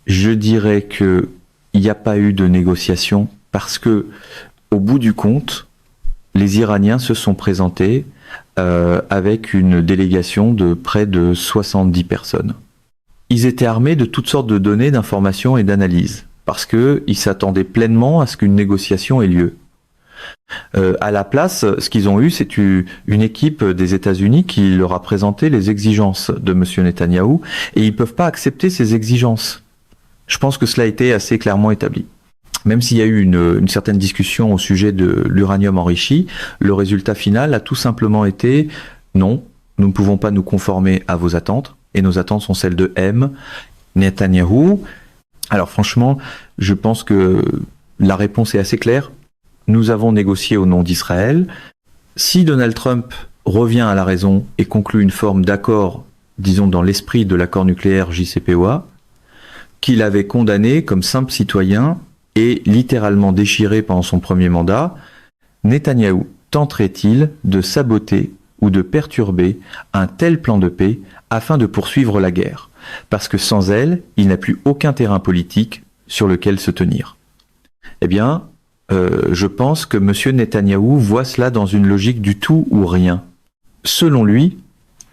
Je dirais que il n'y a pas eu de négociation parce que, au bout du compte, les Iraniens se sont présentés avec une délégation de près de 70 personnes. Ils étaient armés de toutes sortes de données, d'informations et d'analyses parce qu'ils s'attendaient pleinement à ce qu'une négociation ait lieu. À la place, ce qu'ils ont eu, c'est une équipe des États-Unis qui leur a présenté les exigences de M. Netanyahou, et ils ne peuvent pas accepter ces exigences. Je pense que cela a été assez clairement établi. Même s'il y a eu une certaine discussion au sujet de l'uranium enrichi, le résultat final a tout simplement été non, nous ne pouvons pas nous conformer à vos attentes, et nos attentes sont celles de M. Netanyahou. Alors franchement, je pense que la réponse est assez claire. Nous avons négocié au nom d'Israël. Si Donald Trump revient à la raison et conclut une forme d'accord, disons dans l'esprit de l'accord nucléaire JCPOA, qu'il avait condamné comme simple citoyen et littéralement déchiré pendant son premier mandat, Netanyahou tenterait-il de saboter ou de perturber un tel plan de paix afin de poursuivre la guerre? Parce que sans elle, il n'a plus aucun terrain politique sur lequel se tenir. Eh bien, je pense que M. Netanyahou voit cela dans une logique du tout ou rien. Selon lui,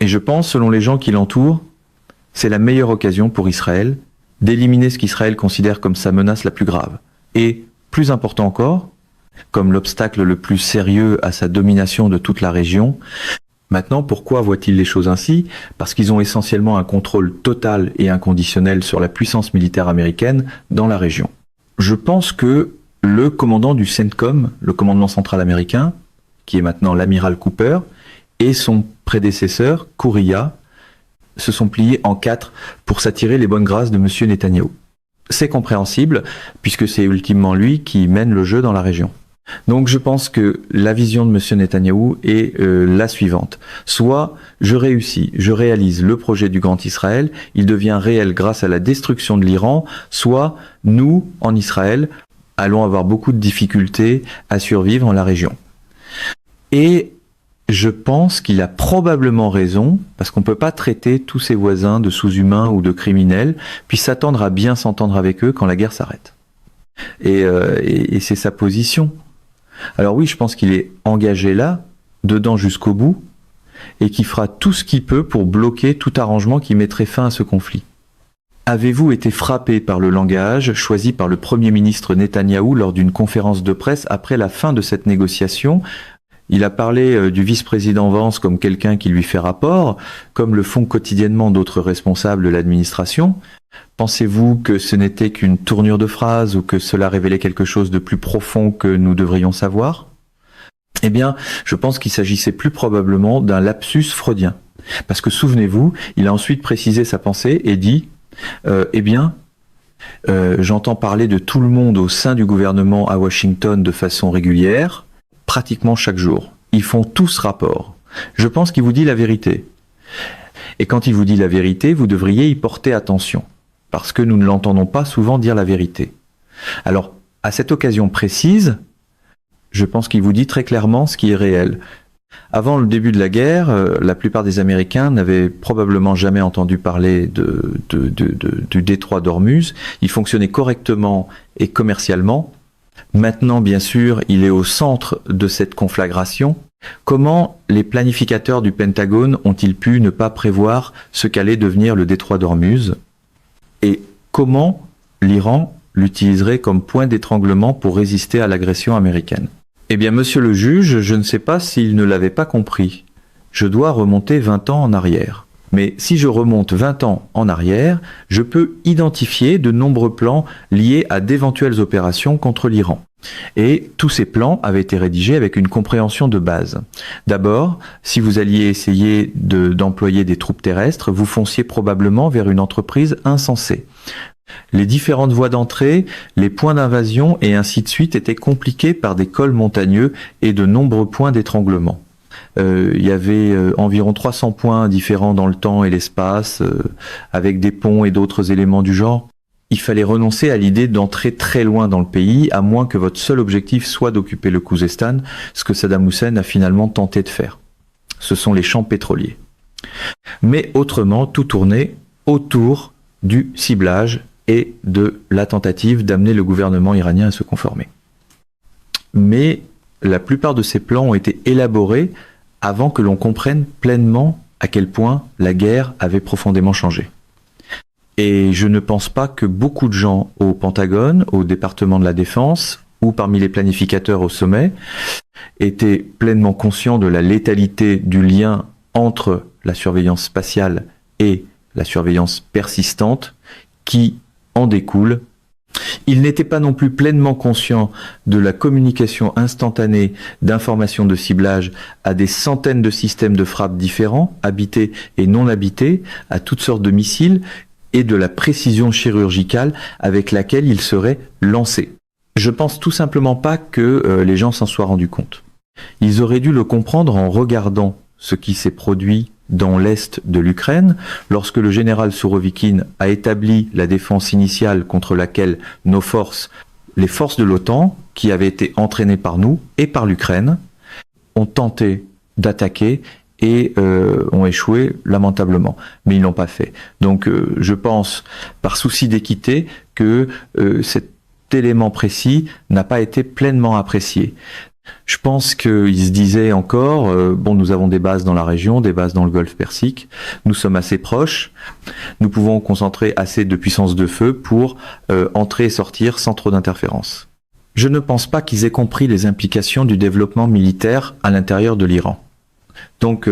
et je pense selon les gens qui l'entourent, c'est la meilleure occasion pour Israël d'éliminer ce qu'Israël considère comme sa menace la plus grave. Et, plus important encore, comme l'obstacle le plus sérieux à sa domination de toute la région. Maintenant, pourquoi voient-ils les choses ainsi? Parce qu'ils ont essentiellement un contrôle total et inconditionnel sur la puissance militaire américaine dans la région. Je pense que le commandant du CENTCOM, le commandement central américain, qui est maintenant l'amiral Cooper, et son prédécesseur, Kouriya, se sont pliés en quatre pour s'attirer les bonnes grâces de M. Netanyahou. C'est compréhensible, puisque c'est ultimement lui qui mène le jeu dans la région. Donc je pense que la vision de M. Netanyahou est la suivante. Soit je réussis, je réalise le projet du Grand Israël, il devient réel grâce à la destruction de l'Iran, soit nous, en Israël, allons avoir beaucoup de difficultés à survivre dans la région. Et je pense qu'il a probablement raison, parce qu'on ne peut pas traiter tous ses voisins de sous-humains ou de criminels, puis s'attendre à bien s'entendre avec eux quand la guerre s'arrête. Et c'est sa position. Alors oui, je pense qu'il est engagé là, dedans jusqu'au bout, et qu'il fera tout ce qu'il peut pour bloquer tout arrangement qui mettrait fin à ce conflit. Avez-vous été frappé par le langage choisi par le Premier ministre Netanyahou lors d'une conférence de presse après la fin de cette négociation? Il a parlé du vice-président Vance comme quelqu'un qui lui fait rapport, comme le font quotidiennement d'autres responsables de l'administration. Pensez-vous que ce n'était qu'une tournure de phrase ou que cela révélait quelque chose de plus profond que nous devrions savoir? Eh bien, je pense qu'il s'agissait plus probablement d'un lapsus freudien. Parce que souvenez-vous, il a ensuite précisé sa pensée et dit j'entends parler de tout le monde au sein du gouvernement à Washington de façon régulière, pratiquement chaque jour. Ils font tous rapport. Je pense qu'il vous dit la vérité. Et quand il vous dit la vérité, vous devriez y porter attention, parce que nous ne l'entendons pas souvent dire la vérité. Alors, à cette occasion précise, je pense qu'il vous dit très clairement ce qui est réel. Avant le début de la guerre, la plupart des Américains n'avaient probablement jamais entendu parler du détroit d'Ormuz. Il fonctionnait correctement et commercialement. Maintenant, bien sûr, il est au centre de cette conflagration. Comment les planificateurs du Pentagone ont-ils pu ne pas prévoir ce qu'allait devenir le détroit d'Ormuz? Et comment l'Iran l'utiliserait comme point d'étranglement pour résister à l'agression américaine? Eh bien, monsieur le juge, je ne sais pas s'il ne l'avait pas compris. Je dois remonter 20 ans en arrière. Mais si je remonte 20 ans en arrière, je peux identifier de nombreux plans liés à d'éventuelles opérations contre l'Iran. Et tous ces plans avaient été rédigés avec une compréhension de base. D'abord, si vous alliez essayer d'employer des troupes terrestres, vous fonciez probablement vers une entreprise insensée. Les différentes voies d'entrée, les points d'invasion et ainsi de suite étaient compliqués par des cols montagneux et de nombreux points d'étranglement. Il y avait environ 300 points différents dans le temps et l'espace, avec des ponts et d'autres éléments du genre. Il fallait renoncer à l'idée d'entrer très loin dans le pays, à moins que votre seul objectif soit d'occuper le Khouzestan, ce que Saddam Hussein a finalement tenté de faire. Ce sont les champs pétroliers. Mais autrement, tout tournait autour du ciblage et de la tentative d'amener le gouvernement iranien à se conformer. Mais la plupart de ces plans ont été élaborés avant que l'on comprenne pleinement à quel point la guerre avait profondément changé. Et je ne pense pas que beaucoup de gens au Pentagone, au département de la Défense, ou parmi les planificateurs au sommet, étaient pleinement conscients de la létalité du lien entre la surveillance spatiale et la surveillance persistante qui en découle. Ils n'étaient pas non plus pleinement conscients de la communication instantanée d'informations de ciblage à des centaines de systèmes de frappe différents, habités et non habités, à toutes sortes de missiles, et de la précision chirurgicale avec laquelle ils seraient lancés. Je pense tout simplement pas que les gens s'en soient rendus compte. Ils auraient dû le comprendre en regardant ce qui s'est produit dans l'est de l'Ukraine, lorsque le général Sourovikine a établi la défense initiale contre laquelle nos forces, les forces de l'OTAN, qui avaient été entraînées par nous et par l'Ukraine, ont tenté d'attaquer et ont échoué lamentablement. Mais ils l'ont pas fait. Donc je pense, par souci d'équité, que cet élément précis n'a pas été pleinement apprécié. Je pense qu'il se disait encore, bon, nous avons des bases dans la région, des bases dans le Golfe Persique, nous sommes assez proches, nous pouvons concentrer assez de puissance de feu pour entrer et sortir sans trop d'interférences. Je ne pense pas qu'ils aient compris les implications du développement militaire à l'intérieur de l'Iran. Donc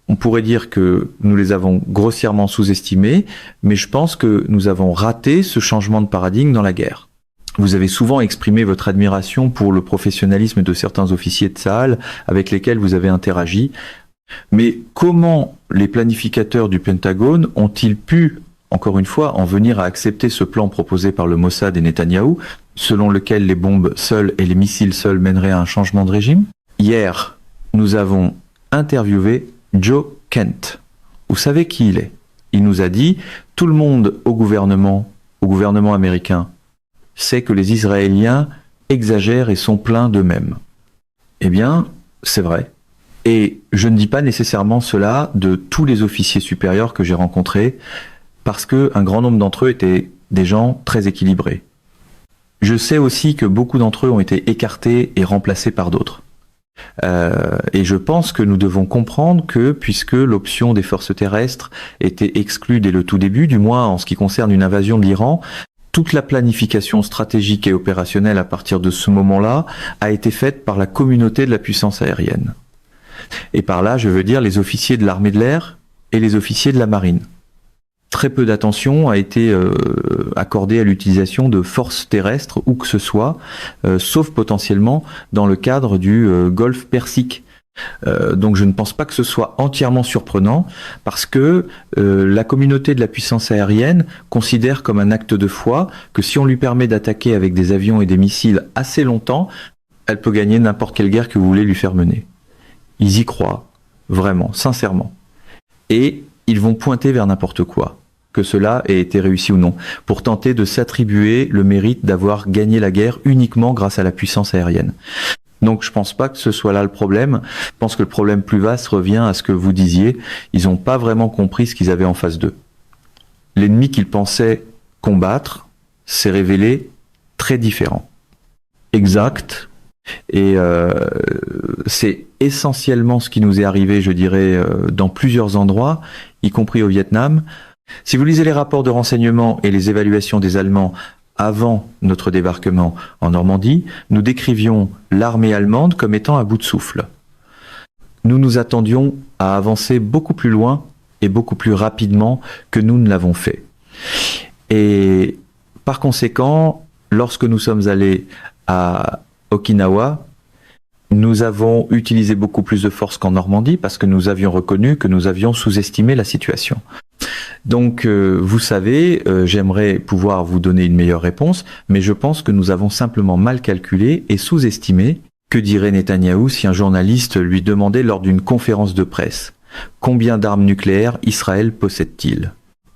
on pourrait dire que nous les avons grossièrement sous-estimés, mais je pense que nous avons raté ce changement de paradigme dans la guerre. Vous avez souvent exprimé votre admiration pour le professionnalisme de certains officiers de Tsahal avec lesquels vous avez interagi. Mais comment les planificateurs du Pentagone ont-ils pu, encore une fois, en venir à accepter ce plan proposé par le Mossad et Netanyahou, selon lequel les bombes seules et les missiles seuls mèneraient à un changement de régime? Hier, nous avons interviewé Joe Kent. Vous savez qui il est? Il nous a dit, tout le monde au gouvernement américain, sait que les Israéliens exagèrent et sont pleins d'eux-mêmes. Eh bien, c'est vrai. Et je ne dis pas nécessairement cela de tous les officiers supérieurs que j'ai rencontrés, parce qu'un grand nombre d'entre eux étaient des gens très équilibrés. Je sais aussi que beaucoup d'entre eux ont été écartés et remplacés par d'autres. Et je pense que nous devons comprendre que, puisque l'option des forces terrestres était exclue dès le tout début, du moins en ce qui concerne une invasion de l'Iran, toute la planification stratégique et opérationnelle à partir de ce moment-là a été faite par la communauté de la puissance aérienne. Et par là, je veux dire les officiers de l'armée de l'air et les officiers de la marine. Très peu d'attention a été accordée à l'utilisation de forces terrestres, où que ce soit, sauf potentiellement dans le cadre du Golfe Persique. Donc je ne pense pas que ce soit entièrement surprenant, parce que la communauté de la puissance aérienne considère comme un acte de foi que si on lui permet d'attaquer avec des avions et des missiles assez longtemps, elle peut gagner n'importe quelle guerre que vous voulez lui faire mener. Ils y croient, vraiment, sincèrement. Et ils vont pointer vers n'importe quoi, que cela ait été réussi ou non, pour tenter de s'attribuer le mérite d'avoir gagné la guerre uniquement grâce à la puissance aérienne. Donc je pense pas que ce soit là le problème. Je pense que le problème plus vaste revient à ce que vous disiez. Ils n'ont pas vraiment compris ce qu'ils avaient en face d'eux. L'ennemi qu'ils pensaient combattre s'est révélé très différent. Exact. Et c'est essentiellement ce qui nous est arrivé, je dirais, dans plusieurs endroits, y compris au Vietnam. Si vous lisez les rapports de renseignement et les évaluations des Allemands avant notre débarquement en Normandie, nous décrivions l'armée allemande comme étant à bout de souffle. Nous nous attendions à avancer beaucoup plus loin et beaucoup plus rapidement que nous ne l'avons fait. Et par conséquent, lorsque nous sommes allés à Okinawa, nous avons utilisé beaucoup plus de force qu'en Normandie parce que nous avions reconnu que nous avions sous-estimé la situation. Donc, vous savez, j'aimerais pouvoir vous donner une meilleure réponse, mais je pense que nous avons simplement mal calculé et sous-estimé. Que dirait Netanyahou si un journaliste lui demandait lors d'une conférence de presse « Combien d'armes nucléaires Israël possède-t-il »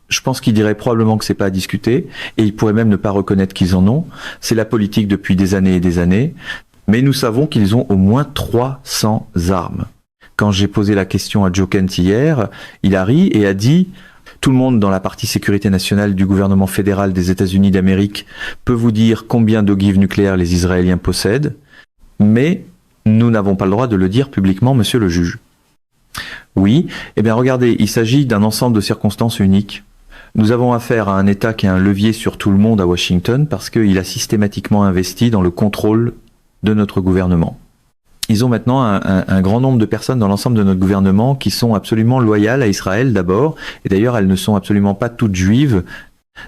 Je pense qu'il dirait probablement que c'est pas à discuter, et il pourrait même ne pas reconnaître qu'ils en ont. C'est la politique depuis des années et des années. Mais nous savons qu'ils ont au moins 300 armes. Quand j'ai posé la question à Joe Kent hier, il a ri et a dit Tout le monde dans la partie sécurité nationale du gouvernement fédéral des États-Unis d'Amérique peut vous dire combien d'ogives nucléaires les Israéliens possèdent, mais nous n'avons pas le droit de le dire publiquement, monsieur le juge. Oui, eh bien regardez, il s'agit d'un ensemble de circonstances uniques. Nous avons affaire à un État qui a un levier sur tout le monde à Washington parce qu'il a systématiquement investi dans le contrôle de notre gouvernement. Ils ont maintenant un grand nombre de personnes dans l'ensemble de notre gouvernement qui sont absolument loyales à Israël d'abord, et d'ailleurs elles ne sont absolument pas toutes juives.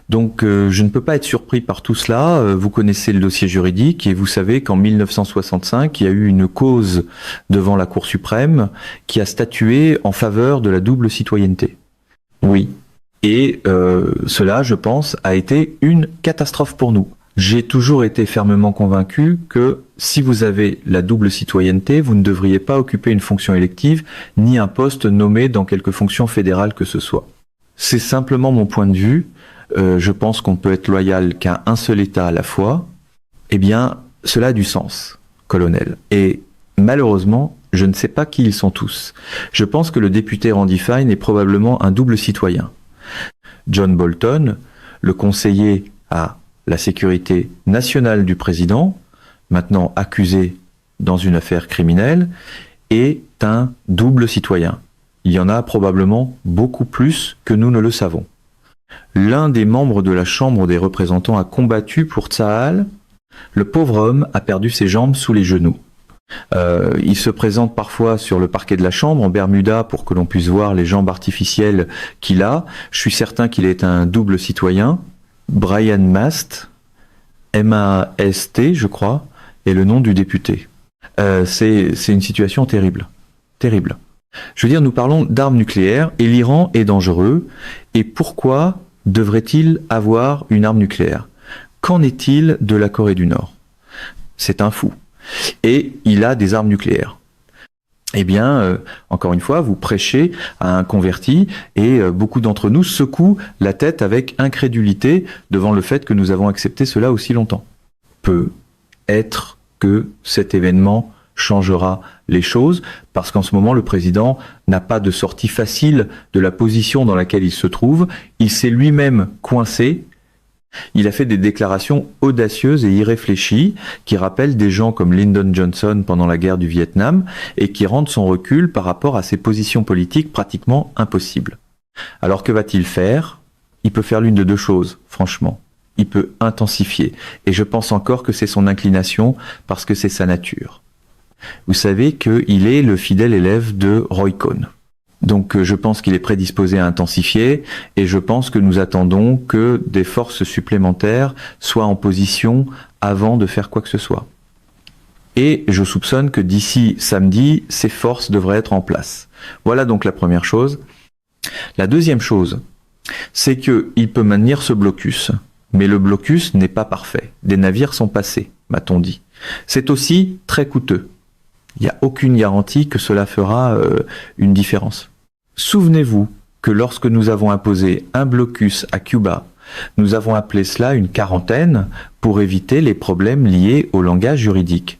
Donc je ne peux pas être surpris par tout cela. Vous connaissez le dossier juridique et vous savez qu'en 1965, il y a eu une cause devant la Cour suprême qui a statué en faveur de la double citoyenneté. Oui. Et cela, je pense, a été une catastrophe pour nous. J'ai toujours été fermement convaincu que si vous avez la double citoyenneté, vous ne devriez pas occuper une fonction élective ni un poste nommé dans quelque fonction fédérale que ce soit. C'est simplement mon point de vue. Je pense qu'on peut être loyal qu'à un seul État à la fois. Eh bien, cela a du sens, colonel. Et malheureusement, je ne sais pas qui ils sont tous. Je pense que le député Randy Fine est probablement un double citoyen. John Bolton, le conseiller à la sécurité nationale du président, maintenant accusé dans une affaire criminelle, est un double citoyen. Il y en a probablement beaucoup plus que nous ne le savons. L'un des membres de la Chambre des représentants a combattu pour Tsahal. Le pauvre homme a perdu ses jambes sous les genoux. Il se présente parfois sur le parquet de la Chambre en Bermuda pour que l'on puisse voir les jambes artificielles qu'il a. Je suis certain qu'il est un double citoyen. Brian Mast, M-A-S-T, je crois, est le nom du député. C'est une situation terrible. Terrible. Je veux dire, nous parlons d'armes nucléaires et l'Iran est dangereux. Et pourquoi devrait-il avoir une arme nucléaire? Qu'en est-il de la Corée du Nord? C'est un fou. Et il a des armes nucléaires. Eh bien, encore une fois, vous prêchez à un converti et beaucoup d'entre nous secouent la tête avec incrédulité devant le fait que nous avons accepté cela aussi longtemps. Peut être que cet événement changera les choses, parce qu'en ce moment, le président n'a pas de sortie facile de la position dans laquelle il se trouve. Il s'est lui-même coincé. Il a fait des déclarations audacieuses et irréfléchies qui rappellent des gens comme Lyndon Johnson pendant la guerre du Vietnam et qui rendent son recul par rapport à ses positions politiques pratiquement impossibles. Alors que va-t-il faire? Il peut faire l'une de deux choses, franchement. Il peut intensifier. Et je pense encore que c'est son inclination parce que c'est sa nature. Vous savez qu'il est le fidèle élève de Roy Cohn. Donc je pense qu'il est prédisposé à intensifier et je pense que nous attendons que des forces supplémentaires soient en position avant de faire quoi que ce soit. Et je soupçonne que d'ici samedi, ces forces devraient être en place. Voilà donc la première chose. La deuxième chose, c'est qu'il peut maintenir ce blocus. Mais le blocus n'est pas parfait. Des navires sont passés, m'a-t-on dit. C'est aussi très coûteux. Il n'y a aucune garantie que cela fera une différence. Souvenez-vous que lorsque nous avons imposé un blocus à Cuba, nous avons appelé cela une quarantaine pour éviter les problèmes liés au langage juridique.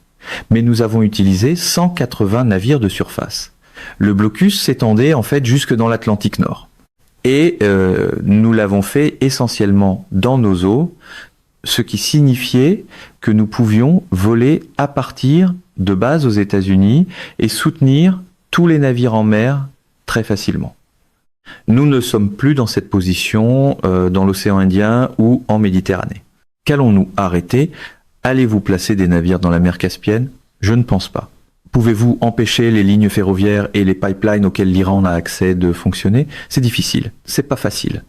Mais nous avons utilisé 180 navires de surface. Le blocus s'étendait en fait jusque dans l'Atlantique Nord. Et nous l'avons fait essentiellement dans nos eaux, ce qui signifiait que nous pouvions voler à partir de bases aux États-Unis et soutenir tous les navires en mer très facilement. Nous ne sommes plus dans cette position dans l'océan Indien ou en Méditerranée. Qu'allons-nous arrêter? Allez-vous placer des navires dans la mer Caspienne? Je ne pense pas. Pouvez-vous empêcher les lignes ferroviaires et les pipelines auxquels l'Iran a accès de fonctionner? C'est difficile, c'est pas facile.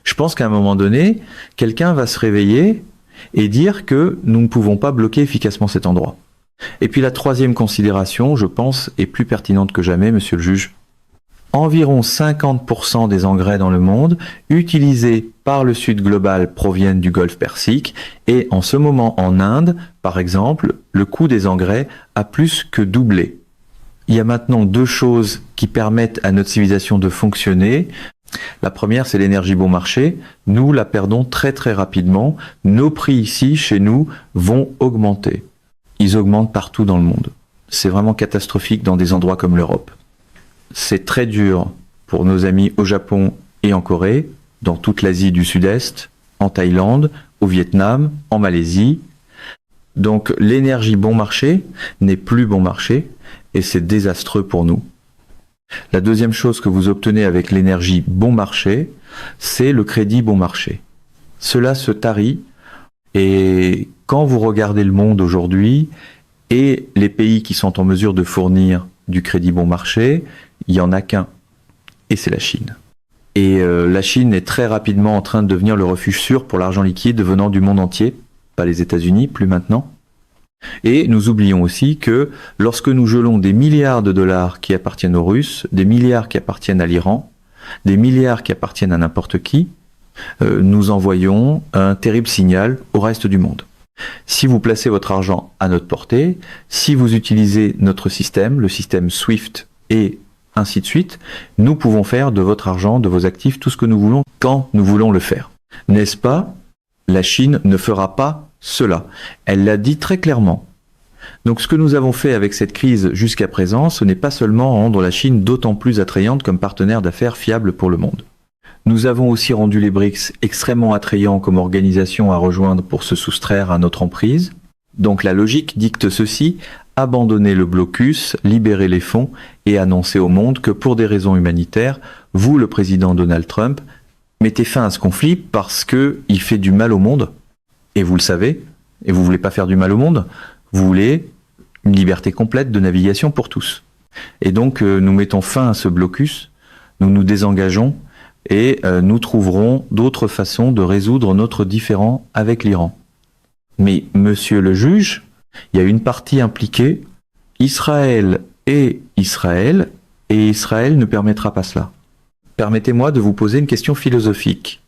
Je pense qu'à un moment donné, quelqu'un va se réveiller et dire que nous ne pouvons pas bloquer efficacement cet endroit. Et puis la troisième considération, je pense, est plus pertinente que jamais, monsieur le juge. Environ 50% des engrais dans le monde utilisés par le Sud global proviennent du Golfe Persique et en ce moment en Inde, par exemple, le coût des engrais a plus que doublé. Il y a maintenant deux choses qui permettent à notre civilisation de fonctionner. La première, c'est l'énergie bon marché. Nous la perdons très très rapidement. Nos prix ici, chez nous, vont augmenter. Ils augmentent partout dans le monde. C'est vraiment catastrophique dans des endroits comme l'Europe. C'est très dur pour nos amis au Japon et en Corée, dans toute l'Asie du Sud-Est, en Thaïlande, au Vietnam, en Malaisie. Donc l'énergie bon marché n'est plus bon marché et c'est désastreux pour nous. La deuxième chose que vous obtenez avec l'énergie bon marché, c'est le crédit bon marché. Cela se tarit et quand vous regardez le monde aujourd'hui et les pays qui sont en mesure de fournir du crédit bon marché, il n'y en a qu'un et c'est la Chine. Et la Chine est très rapidement en train de devenir le refuge sûr pour l'argent liquide venant du monde entier, pas les États-Unis, plus maintenant. Et nous oublions aussi que lorsque nous gelons des milliards de dollars qui appartiennent aux Russes, des milliards qui appartiennent à l'Iran, des milliards qui appartiennent à n'importe qui, nous envoyons un terrible signal au reste du monde. Si vous placez votre argent à notre portée, si vous utilisez notre système, le système SWIFT et ainsi de suite, nous pouvons faire de votre argent, de vos actifs, tout ce que nous voulons, quand nous voulons le faire. N'est-ce pas? La Chine ne fera pas cela. Elle l'a dit très clairement. Donc ce que nous avons fait avec cette crise jusqu'à présent, ce n'est pas seulement rendre la Chine d'autant plus attrayante comme partenaire d'affaires fiable pour le monde. Nous avons aussi rendu les BRICS extrêmement attrayants comme organisation à rejoindre pour se soustraire à notre emprise. Donc la logique dicte ceci: abandonner le blocus, libérer les fonds et annoncer au monde que pour des raisons humanitaires, vous, le président Donald Trump, mettez fin à ce conflit parce qu'il fait du mal au monde, et vous le savez, et vous voulez pas faire du mal au monde, vous voulez une liberté complète de navigation pour tous. Et donc nous mettons fin à ce blocus, nous nous désengageons et nous trouverons d'autres façons de résoudre notre différend avec l'Iran. Mais monsieur le juge, il y a une partie impliquée, Israël, et Israël ne permettra pas cela. Permettez-moi de vous poser une question philosophique.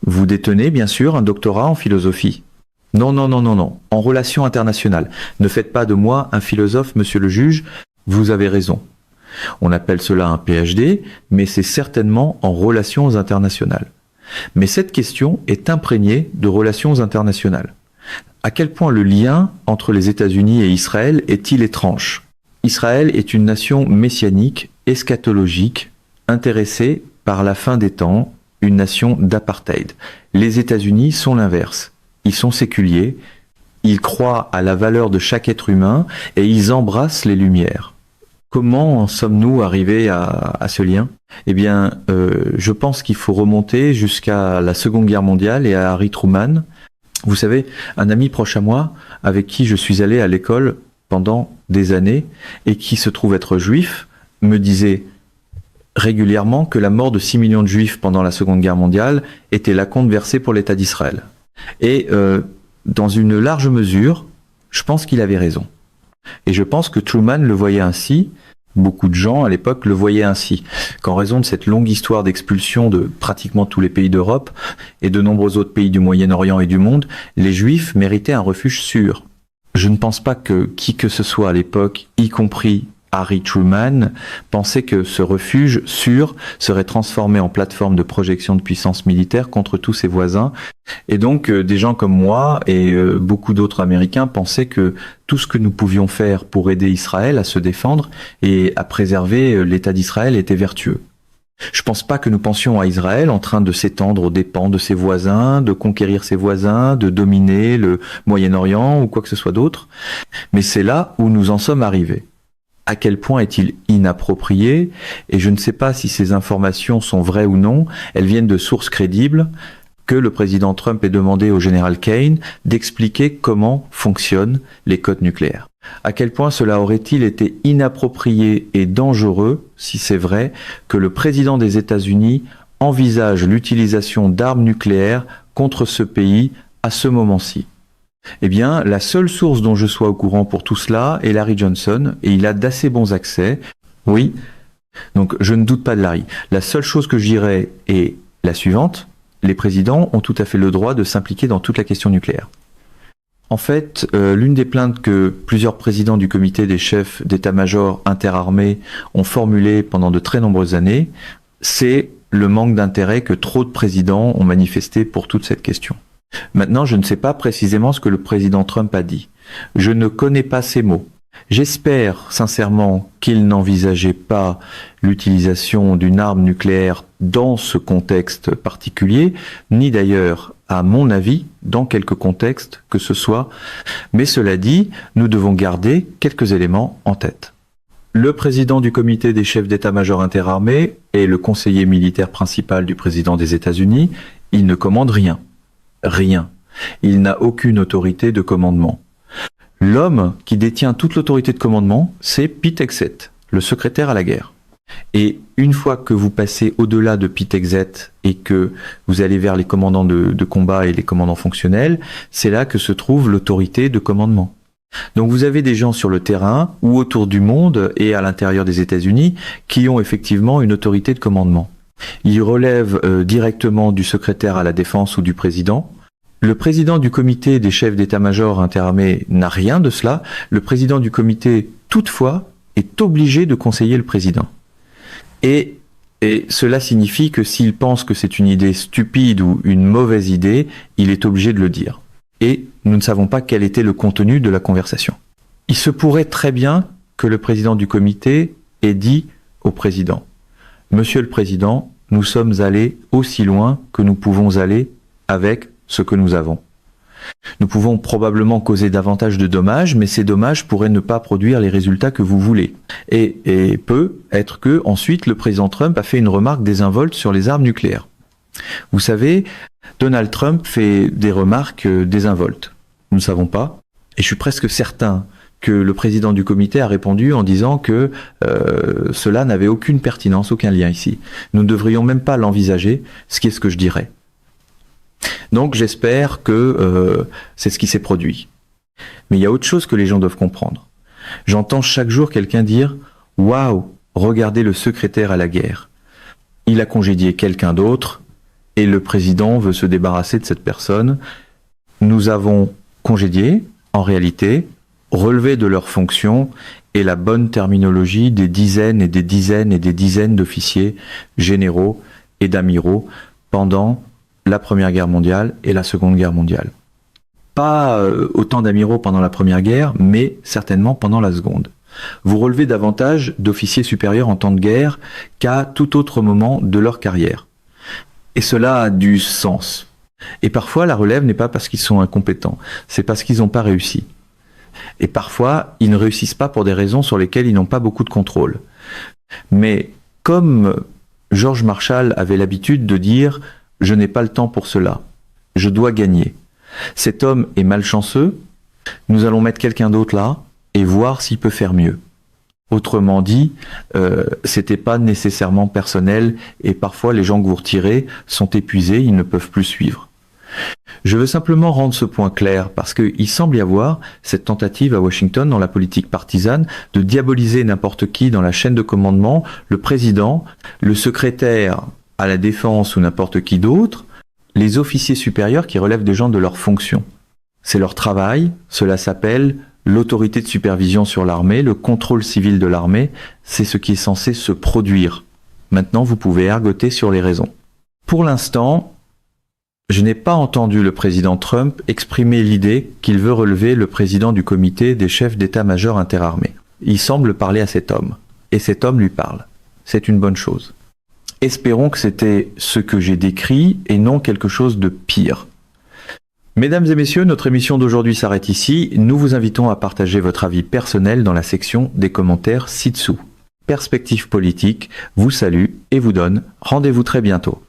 Vous détenez bien sûr un doctorat en philosophie. Non, en relations internationales. Ne faites pas de moi un philosophe, monsieur le juge, vous avez raison. On appelle cela un PhD, mais c'est certainement en relations internationales. Mais cette question est imprégnée de relations internationales. À quel point le lien entre les États-Unis et Israël est-il étrange? Israël est une nation messianique, eschatologique, intéressée par la fin des temps, une nation d'apartheid. Les États-Unis sont l'inverse. Ils sont séculiers, ils croient à la valeur de chaque être humain et ils embrassent les Lumières. Comment en sommes-nous arrivés à ce lien? Eh bien, je pense qu'il faut remonter jusqu'à la Seconde Guerre mondiale et à Harry Truman. Vous savez, un ami proche à moi, avec qui je suis allé à l'école pendant des années, et qui se trouve être juif, me disait régulièrement que la mort de 6 millions de juifs pendant la Seconde Guerre mondiale était l'acompte versé pour l'État d'Israël. Et dans une large mesure, je pense qu'il avait raison. Et je pense que Truman le voyait ainsi, beaucoup de gens à l'époque le voyaient ainsi, qu'en raison de cette longue histoire d'expulsion de pratiquement tous les pays d'Europe et de nombreux autres pays du Moyen-Orient et du monde, les Juifs méritaient un refuge sûr. Je ne pense pas que qui que ce soit à l'époque, y compris Harry Truman, pensait que ce refuge sûr serait transformé en plateforme de projection de puissance militaire contre tous ses voisins. Et donc des gens comme moi et beaucoup d'autres Américains pensaient que tout ce que nous pouvions faire pour aider Israël à se défendre et à préserver l'État d'Israël était vertueux. Je pense pas que nous pensions à Israël en train de s'étendre aux dépens de ses voisins, de conquérir ses voisins, de dominer le Moyen-Orient ou quoi que ce soit d'autre. Mais c'est là où nous en sommes arrivés. À quel point est-il inapproprié? Et je ne sais pas si ces informations sont vraies ou non, elles viennent de sources crédibles, que le président Trump ait demandé au général Kane d'expliquer comment fonctionnent les codes nucléaires. À quel point cela aurait-il été inapproprié et dangereux, si c'est vrai, que le président des États-Unis envisage l'utilisation d'armes nucléaires contre ce pays à ce moment-ci? Eh bien, la seule source dont je sois au courant pour tout cela est Larry Johnson, et il a d'assez bons accès. Oui, donc je ne doute pas de Larry. La seule chose que je dirais est la suivante: les présidents ont tout à fait le droit de s'impliquer dans toute la question nucléaire. En fait, l'une des plaintes que plusieurs présidents du comité des chefs d'état-major interarmées ont formulées pendant de très nombreuses années, c'est le manque d'intérêt que trop de présidents ont manifesté pour toute cette question. Maintenant, je ne sais pas précisément ce que le président Trump a dit. Je ne connais pas ces mots. J'espère sincèrement qu'il n'envisageait pas l'utilisation d'une arme nucléaire dans ce contexte particulier, ni d'ailleurs, à mon avis, dans quelque contexte que ce soit. Mais cela dit, nous devons garder quelques éléments en tête. Le président du comité des chefs d'état-major interarmés est le conseiller militaire principal du président des États-Unis. Il ne commande rien. Rien. Il n'a aucune autorité de commandement. L'homme qui détient toute l'autorité de commandement, c'est Pete Hegseth, le secrétaire à la guerre. Et une fois que vous passez au-delà de Pete Hegseth et que vous allez vers les commandants de combat et les commandants fonctionnels, c'est là que se trouve l'autorité de commandement. Donc vous avez des gens sur le terrain ou autour du monde et à l'intérieur des États-Unis qui ont effectivement une autorité de commandement. Ils relèvent directement du secrétaire à la défense ou du président. Le président du comité des chefs d'état-major interarmés n'a rien de cela. Le président du comité, toutefois, est obligé de conseiller le président. Et cela signifie que s'il pense que c'est une idée stupide ou une mauvaise idée, il est obligé de le dire. Et nous ne savons pas quel était le contenu de la conversation. Il se pourrait très bien que le président du comité ait dit au président « Monsieur le Président, nous sommes allés aussi loin que nous pouvons aller avec ce que nous avons. Nous pouvons probablement causer davantage de dommages, mais ces dommages pourraient ne pas produire les résultats que vous voulez. Et peut être que ensuite le président Trump a fait une remarque désinvolte sur les armes nucléaires. Vous savez, Donald Trump fait des remarques désinvoltes. Nous ne savons pas, et je suis presque certain que le président du comité a répondu en disant que cela n'avait aucune pertinence, aucun lien ici. Nous ne devrions même pas l'envisager, ce qui est ce que je dirais. Donc j'espère que c'est ce qui s'est produit. Mais il y a autre chose que les gens doivent comprendre. J'entends chaque jour quelqu'un dire « Waouh, regardez le secrétaire à la guerre. Il a congédié quelqu'un d'autre et le président veut se débarrasser de cette personne. Nous avons congédié, en réalité, relevé de leurs fonctions et la bonne terminologie des dizaines et des dizaines et des dizaines d'officiers généraux et d'amiraux pendant la Première Guerre mondiale et la Seconde Guerre mondiale. Pas autant d'amiraux pendant la Première Guerre, mais certainement pendant la Seconde. Vous relevez davantage d'officiers supérieurs en temps de guerre qu'à tout autre moment de leur carrière. Et cela a du sens. Et parfois, la relève n'est pas parce qu'ils sont incompétents, c'est parce qu'ils n'ont pas réussi. Et parfois, ils ne réussissent pas pour des raisons sur lesquelles ils n'ont pas beaucoup de contrôle. Mais comme George Marshall avait l'habitude de dire « Je n'ai pas le temps pour cela, je dois gagner ». Cet homme est malchanceux, nous allons mettre quelqu'un d'autre là et voir s'il peut faire mieux. Autrement dit, c'était pas nécessairement personnel et parfois les gens que vous retirez sont épuisés, ils ne peuvent plus suivre. Je veux simplement rendre ce point clair parce qu'il semble y avoir cette tentative à Washington dans la politique partisane de diaboliser n'importe qui dans la chaîne de commandement, le président, le secrétaire à la défense ou n'importe qui d'autre, les officiers supérieurs qui relèvent des gens de leurs fonctions. C'est leur travail, cela s'appelle l'autorité de supervision sur l'armée, le contrôle civil de l'armée, c'est ce qui est censé se produire. Maintenant, vous pouvez ergoter sur les raisons. Pour l'instant, je n'ai pas entendu le président Trump exprimer l'idée qu'il veut relever le président du comité des chefs d'état-major interarmés. Il semble parler à cet homme, et cet homme lui parle. C'est une bonne chose. Espérons que c'était ce que j'ai décrit et non quelque chose de pire. Mesdames et messieurs, notre émission d'aujourd'hui s'arrête ici. Nous vous invitons à partager votre avis personnel dans la section des commentaires ci-dessous. Perspective politique vous salue et vous donne rendez-vous très bientôt.